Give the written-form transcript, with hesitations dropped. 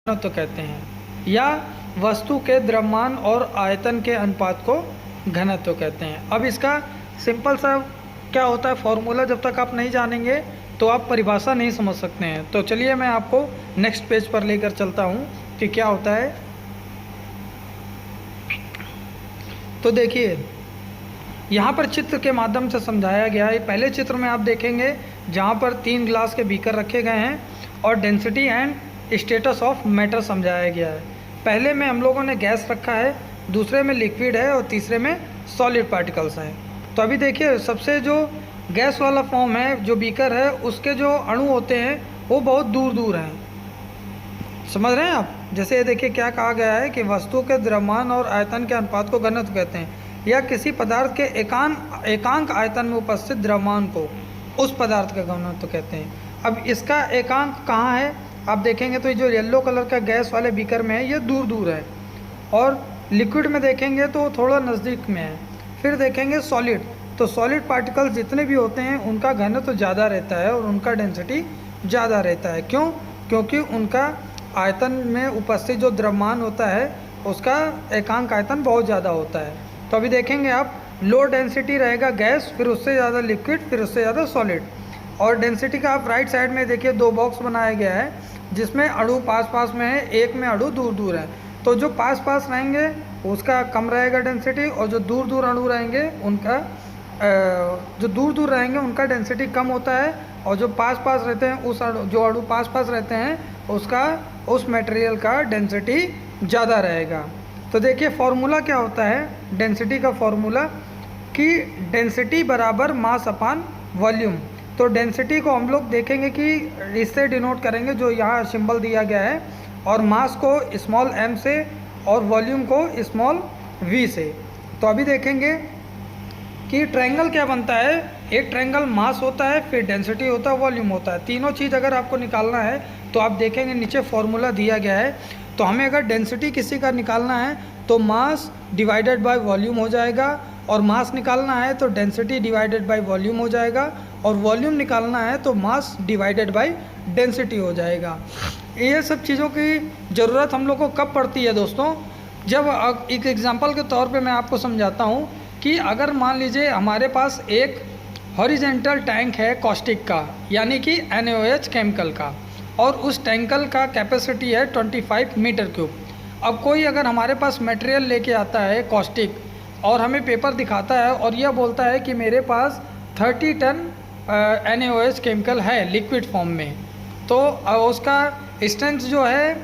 घनत्व कहते हैं, या वस्तु के द्रव्यमान और आयतन के अनुपात को घनत्व कहते हैं। अब इसका सिंपल सा क्या होता है फॉर्मूला, जब तक आप नहीं जानेंगे तो आप परिभाषा नहीं समझ सकते हैं। तो चलिए मैं आपको नेक्स्ट पेज पर लेकर चलता हूँ कि क्या होता है। तो देखिए यहाँ पर चित्र के माध्यम से समझाया गया है। पहले चित्र में आप देखेंगे जहाँ पर 3 ग्लास के बीकर रखे गए हैं और density and status of matter समझाया गया है। पहले में हम लोगों ने गैस रखा है, दूसरे में लिक्विड है और तीसरे में सॉलिड पार्टिकल्स हैं। तो अभी देखिए सबसे जो गैस वाला फॉर्म है, जो बीकर है, उसके जो अणु होते हैं वो बहुत दूर दूर हैं। समझ रहे हैं आप? जैसे ये देखिए क्या कहा गया है कि वस्तु के द्रव्यमान और आयतन के अनुपात को घनत्व कहते हैं, या किसी पदार्थ के एकांक आयतन में उपस्थित द्रव्यमान को उस पदार्थ का घनत्व कहते हैं। अब इसका एकांक कहाँ है आप देखेंगे तो जो येलो कलर का गैस वाले बीकर में है ये दूर दूर है, और लिक्विड में देखेंगे तो थोड़ा नज़दीक में है। फिर देखेंगे सॉलिड, तो सॉलिड पार्टिकल्स जितने भी होते हैं उनका घनत्व ज़्यादा रहता है और उनका डेंसिटी ज़्यादा रहता है। क्यों? क्योंकि उनका आयतन में उपस्थित जो द्रव्यमान होता है उसका एकांक आयतन बहुत ज़्यादा होता है। तो अभी देखेंगे आप, लो डेंसिटी रहेगा गैस, फिर उससे ज़्यादा लिक्विड, फिर उससे ज़्यादा सॉलिड। और डेंसिटी का आप राइट साइड में देखिए 2 बॉक्स बनाया गया है जिसमें अणु पास पास में है, एक में अणु दूर दूर है। तो जो पास पास रहेंगे उसका कम रहेगा डेंसिटी, और जो दूर दूर अणु रहेंगे उनका उनका डेंसिटी कम होता है, और जो पास पास रहते हैं जो अणु पास पास रहते हैं उसका उस मटेरियल का डेंसिटी ज़्यादा रहेगा। तो देखिए फॉर्मूला क्या होता है डेंसिटी का फॉर्मूला, कि डेंसिटी बराबर मास अपान वॉल्यूम। तो डेंसिटी को हम लोग देखेंगे कि इससे डिनोट करेंगे जो यहाँ सिंबल दिया गया है, और मास को स्मॉल m से और वॉल्यूम को स्मॉल v से। तो अभी देखेंगे कि ट्रायंगल क्या बनता है। एक ट्रायंगल मास होता है, फिर डेंसिटी होता है, वॉल्यूम होता है। तीनों चीज़ अगर आपको निकालना है तो आप देखेंगे नीचे फॉर्मूला दिया गया है। तो हमें अगर डेंसिटी किसी का निकालना है तो मास डिवाइडेड बाय वॉल्यूम हो जाएगा, और मास निकालना है तो डेंसिटी डिवाइडेड बाय वॉल्यूम हो जाएगा, और वॉल्यूम निकालना है तो मास डिवाइडेड बाय डेंसिटी हो जाएगा। ये सब चीज़ों की ज़रूरत हम लोग को कब पड़ती है दोस्तों? जब एक एग्जांपल के तौर पे मैं आपको समझाता हूँ कि अगर मान लीजिए हमारे पास एक हॉरिजेंटल टैंक है कॉस्टिक का, यानी कि NaOH केमिकल का, और उस टैंकल का कैपेसिटी है 25 मीटर क्यूब। अब कोई अगर हमारे पास मटेरियल लेके आता है कॉस्टिक और हमें पेपर दिखाता है और यह बोलता है कि मेरे पास 30 टन NaOH केमिकल है लिक्विड फॉर्म में, तो उसका स्ट्रेंथ जो है